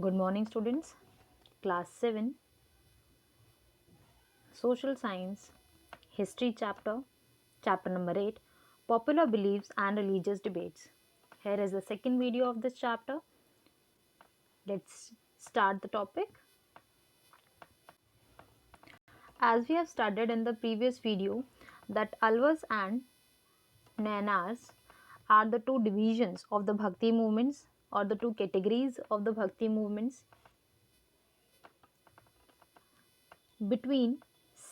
Good morning, students. Class 7, Social Science, History chapter number 8, Popular Beliefs and Religious Debates. Here is the second video of this chapter. Let's start the topic. As we have studied in the previous video, that Alvars and Nayanars are the two divisions of the Bhakti movements or the two categories of the Bhakti movements between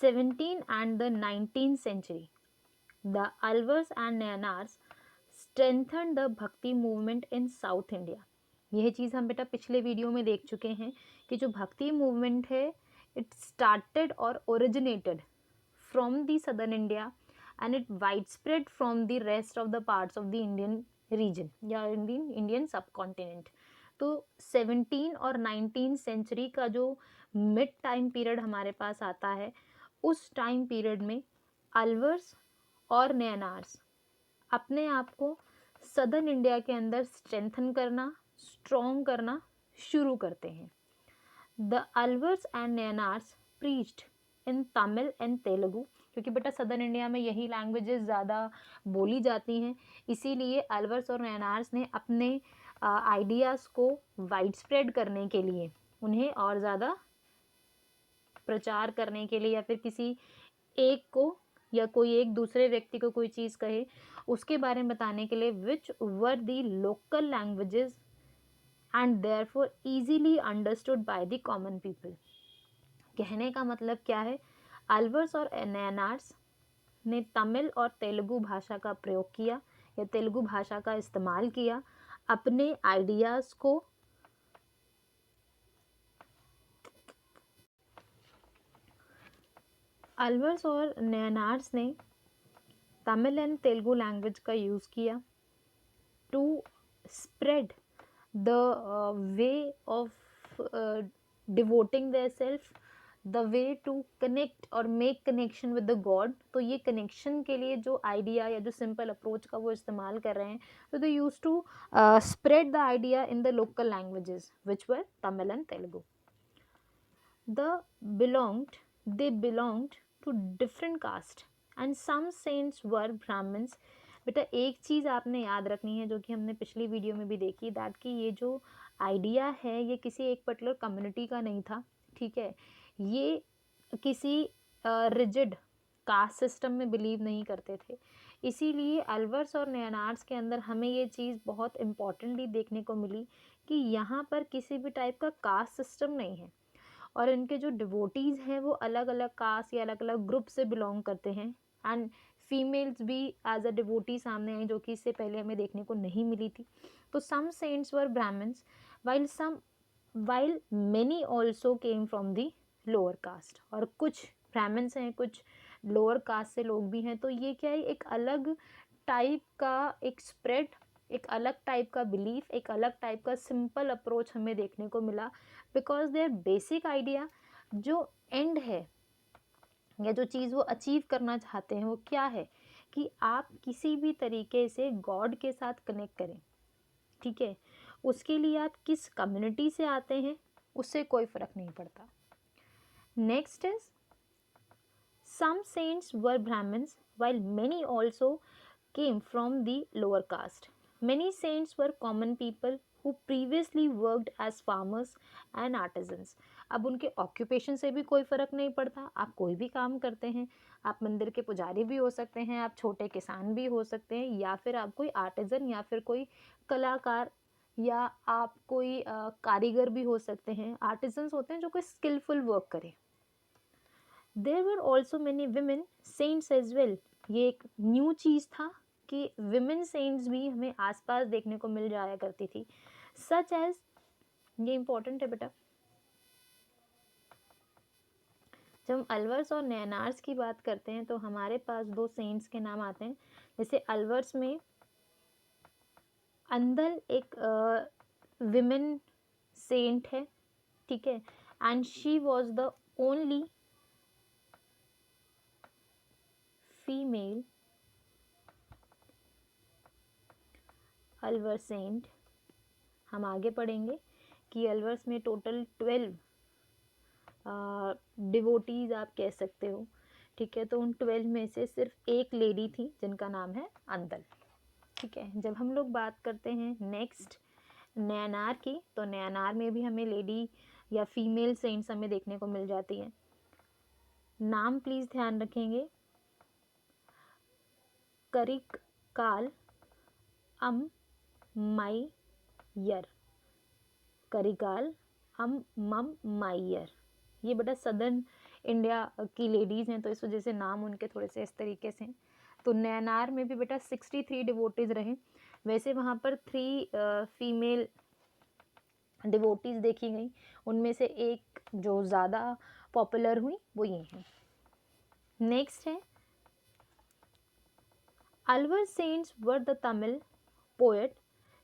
17th and the 19th century. The Alvars and Nayanars strengthened the Bhakti movement in South India. यह चीज़ हम बेटा पिछले video में देख चुके हैं कि जो भक्ति मूवमेंट है इट स्टार्टेड और originated from the southern India and it wide spread from the rest of the parts of the Indian reason या इंडियन सब कॉन्टिनेंट. तो 17 और 19 सेंचुरी का जो मिड टाइम पीरियड हमारे पास आता है उस टाइम पीरियड में अल्वर्स और नैनार्स अपने आप को सदर्न इंडिया के अंदर स्ट्रेंथन करना, स्ट्रॉन्ग करना शुरू करते हैं. The Alvars and Nayanars preached in Tamil and Telugu, क्योंकि बेटा सदर्न इंडिया में यही लैंग्वेजेस ज़्यादा बोली जाती हैं, इसीलिए अल्वर्स और नैनार्स ने अपने आइडियाज़ को वाइड स्प्रेड करने के लिए, उन्हें और ज़्यादा प्रचार करने के लिए या फिर किसी एक को या कोई एक दूसरे व्यक्ति को कोई चीज़ कहे उसके बारे में बताने के लिए which were the local languages and therefore easily understood by the common people. कहने का मतलब क्या है, अल्वर्स और नैनार्स ने तमिल और तेलुगु भाषा का प्रयोग किया या तेलुगु भाषा का इस्तेमाल किया अपने आइडियाज़ को अल्वर्स और नैनार्स ने तमिल एंड तेलुगु लैंग्वेज का यूज़ किया to spread the way of devoting their self, the way to connect और make connection with the God. तो ये कनेक्शन के लिए जो आइडिया या जो सिंपल अप्रोच का वो इस्तेमाल कर रहे हैं, तो they use to spread the idea in the local languages which were Tamil and Telugu. They belonged to different caste and some saints were Brahmins. बेटा एक चीज़ आपने याद रखनी है जो कि हमने पिछली वीडियो में भी देखी, दैट कि ये जो आइडिया है ये किसी एक पर्टिकुलर कम्युनिटी का नहीं था. ठीक है, ये किसी रिजिड कास्ट सिस्टम में बिलीव नहीं करते थे. इसीलिए अल्वर्स और नैनार्स के अंदर हमें ये चीज़ बहुत इम्पॉर्टेंटली देखने को मिली कि यहाँ पर किसी भी टाइप का कास्ट सिस्टम नहीं है और इनके जो डिवोटीज़ हैं वो अलग अलग कास्ट या अलग अलग ग्रुप से बिलोंग करते हैं. एंड फीमेल्स भी एज अ डिवोटी सामने आई जो कि इससे पहले हमें देखने को नहीं मिली थी. तो some saints were Brahmins while many also came from the lower caste. और कुछ ब्राह्मण्स हैं, कुछ लोअर कास्ट से लोग भी हैं. तो ये क्या है, एक अलग टाइप का एक स्प्रेड, एक अलग टाइप का बिलीफ, एक अलग टाइप का सिंपल अप्रोच हमें देखने को मिला. बिकॉज देयर बेसिक आइडिया जो एंड है या जो चीज़ वो अचीव करना चाहते हैं वो क्या है कि आप किसी भी तरीके से गॉड के साथ कनेक्ट करें. ठीक है, उसके लिए आप किस कम्युनिटी से आते हैं उससे कोई फ़र्क नहीं पड़ता. Next is some saints were Brahmins while many also came from the lower caste. Many saints were common people who previously worked as farmers and artisans. अब उनके ऑक्यूपेशन से भी कोई फ़र्क नहीं पड़ता, आप कोई भी काम करते हैं, आप मंदिर के पुजारी भी हो सकते हैं, आप छोटे किसान भी हो सकते हैं, या फिर आप कोई आर्टिजन या फिर कोई कलाकार या आप कोई कारीगर भी हो सकते हैं. आर्टिजन्स होते हैं जो कोई स्किलफुल वर्क करें. There were also many women saints as well. ये एक न्यू चीज़ था कि विमेन सेंट्स भी हमें आसपास देखने को मिल जाया करती थी. सच एज, ये इम्पोर्टेंट है बेटा, जब हम अल्वर्स और नैनार्स की बात करते हैं तो हमारे पास दो सेंट्स के नाम आते हैं. जैसे अल्वर्स में अंदर एक विमेन सेंट है. ठीक है, and she was the only female Alvar saint. हम आगे पढ़ेंगे कि अलवर्स में टोटल 12 डिवोटीज आप कह सकते हो, ठीक है। तो उन 12 में से सिर्फ एक लेडी थी जिनका नाम है अंदल, ठीक है। जब हम लोग बात करते हैं नेक्स्ट नैनार की, तो नैनार में भी हमें लेडी या फीमेल सेंट्स हमें देखने को मिल जाती हैं। नाम प्लीज ध्यान रखेंगे, करिक काल अम माइयर, करिकाल अम मम माइयर। ये बेटा सदर्न इंडिया की लेडीज़ हैं, तो इस वजह से नाम उनके थोड़े से इस तरीके से हैं। तो नैनार में भी बेटा 63 डिवोटीज रहे। वैसे वहाँ पर 3 फीमेल डिवोटीज देखी गई, उनमें से एक जो ज़्यादा पॉपुलर हुई वो ये हैं। नेक्स्ट है Alvar saints were the Tamil poet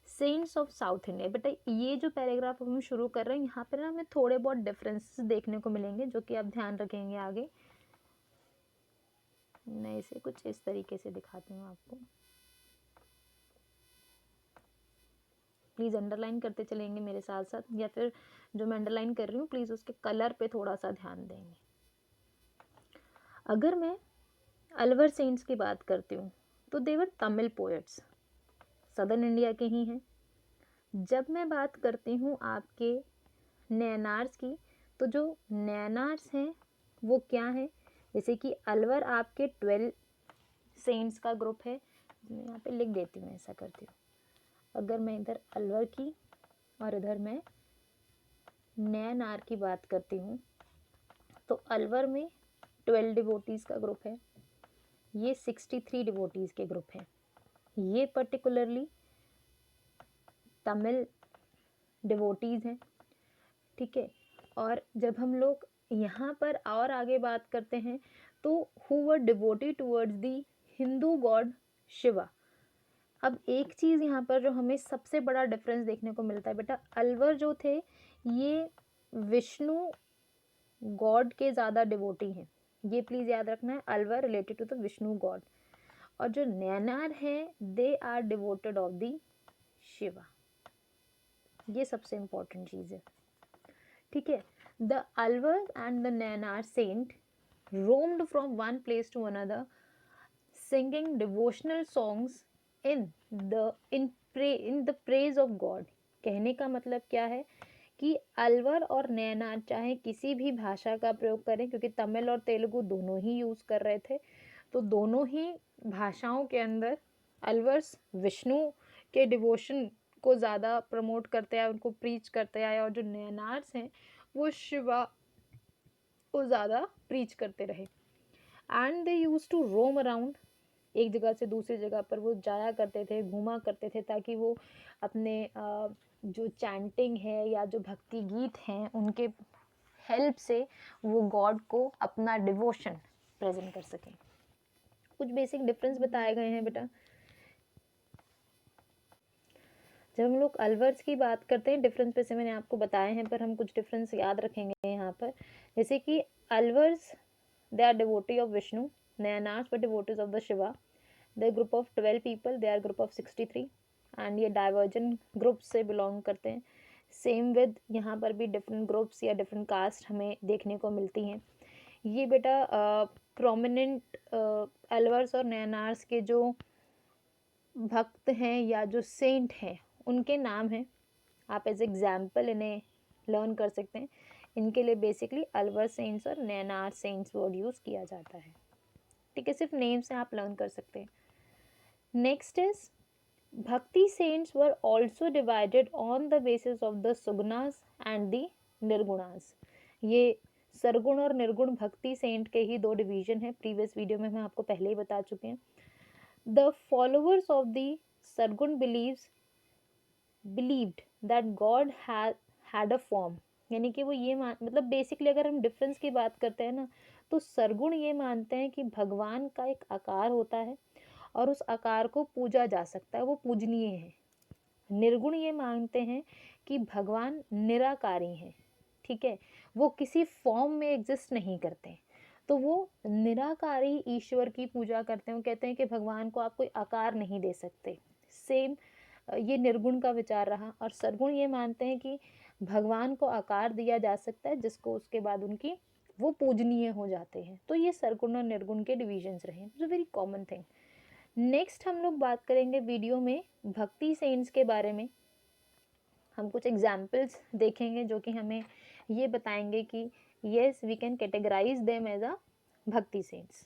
saints of south India. बेटा ये जो पैराग्राफ हम शुरू कर रहे हैं, यहाँ पर ना हमें थोड़े बहुत डिफरेंसेस देखने को मिलेंगे जो कि आप ध्यान रखेंगे आगे। मैं इसे कुछ इस तरीके से दिखाती हूँ आपको, प्लीज़ अंडरलाइन करते चलेंगे मेरे साथ साथ, या फिर जो मैं अंडरलाइन कर रही हूँ प्लीज़ उसके कलर पे थोड़ा सा ध्यान देंगे। अगर मैं अलवर सेंट्स की बात करती हूँ तो देवर तमिल पोएट्स, सदर्न इंडिया के ही हैं। जब मैं बात करती हूँ आपके नैनार्स की, तो जो नैनार्स हैं वो क्या है, जैसे कि अलवर आपके 12 सेंट्स का ग्रुप है। मैं यहाँ पे लिख देती हूँ, ऐसा करती हूँ। अगर मैं इधर अलवर की और इधर मैं नैनार की बात करती हूँ, तो अलवर में 12 डिवोटीज़ का ग्रुप है, ये 63 डिवोटीज़ के ग्रुप हैं। ये पर्टिकुलरली तमिल डिवोटीज़ हैं, ठीक है। और जब हम लोग यहाँ पर और आगे बात करते हैं, तो who were devoted towards the Hindu God Shiva. अब एक चीज़ यहाँ पर जो हमें सबसे बड़ा डिफरेंस देखने को मिलता है बेटा, अलवर जो थे ये विष्णु गॉड के ज़्यादा डिवोटी हैं, ये प्लीज़ याद रखना है, Alvar related to the Vishnu god. और जो नैनार हैं they are devoted of the Shiva, ये सबसे इम्पोर्टेंट चीज़ है, ठीक है। The Alvar and the Nayanar saint roamed from one place to another singing devotional songs in the praise of God। कहने का मतलब क्या है कि अलवर और नैनार चाहे किसी भी भाषा का प्रयोग करें, क्योंकि तमिल और तेलुगु दोनों ही यूज़ कर रहे थे, तो दोनों ही भाषाओं के अंदर अलवर्स विष्णु के डिवोशन को ज़्यादा प्रमोट करते आए, उनको प्रीच करते आए, और जो नैनार्स हैं वो शिवा को ज़्यादा प्रीच करते रहे। And they use to roam around, एक जगह से दूसरी जगह पर वो जाया करते थे, घूमा करते थे, ताकि वो अपने जो चैंटिंग है या जो भक्ति गीत हैं उनके हेल्प से वो गॉड को अपना डिवोशन प्रेजेंट कर सकें। कुछ बेसिक डिफरेंस बताए गए हैं बेटा। जब हम लोग अलवर्स की बात करते हैं, डिफरेंस वैसे मैंने आपको बताए हैं, पर हम कुछ डिफरेंस याद रखेंगे यहाँ पर। जैसे कि Alvars they are devotee of Vishnu, Nayanars were devotees of the Shiva. They group of 12 people, they are group of 63, and ये डाइवर्जन ग्रुप से बिलोंग करते हैं। सेम विद यहाँ पर भी डिफरेंट ग्रुप्स या डिफरेंट कास्ट हमें देखने को मिलती हैं। ये बेटा प्रोमिनेंट अलवर्स और नैनार्स के जो भक्त हैं या जो सेंट हैं उनके नाम हैं, आप एज एग्जाम्पल इन्हें लर्न कर सकते हैं। इनके लिए बेसिकली अलवर सेंट्स और नैनार सेंट्स वर्ड यूज़ किया जाता है, ठीक है। सिर्फ नेम से आप लर्न कर सकते हैं। Next is bhakti saints were also divided on the basis of the sugunas and the nirgunas. ये सरगुण और निर्गुण भक्ति सेंट के ही 2 डिवीजन है, प्रीवियस वीडियो में मैं आपको पहले ही बता चुके हैं। The followers of the sargun believed that God had a form, यानी कि वो ये मतलब बेसिकली अगर हम डिफरेंस की बात करते हैं ना, तो सरगुण ये मानते हैं कि भगवान का एक आकार होता है और उस आकार को पूजा जा सकता है, वो पूजनीय है। निर्गुण ये मानते हैं कि भगवान निराकारी हैं, ठीक है, वो किसी फॉर्म में एग्जिस्ट नहीं करते, तो वो निराकारी ईश्वर की पूजा करते हैं। वो कहते हैं कि भगवान को आप कोई आकार नहीं दे सकते। सेम ये निर्गुण का विचार रहा। और सरगुण ये मानते हैं कि भगवान को आकार दिया जा सकता है जिसको उसके बाद उनकी वो पूजनीय हो जाते हैं। तो ये सरगुण और निर्गुण के डिविजन्स रहे, it's a very common thing. Next हम लोग बात करेंगे वीडियो में भक्ति सेंट्स के बारे में। हम कुछ एग्जाम्पल्स देखेंगे जो कि हमें ये बताएंगे कि yes we can categorise them as a bhakti cents.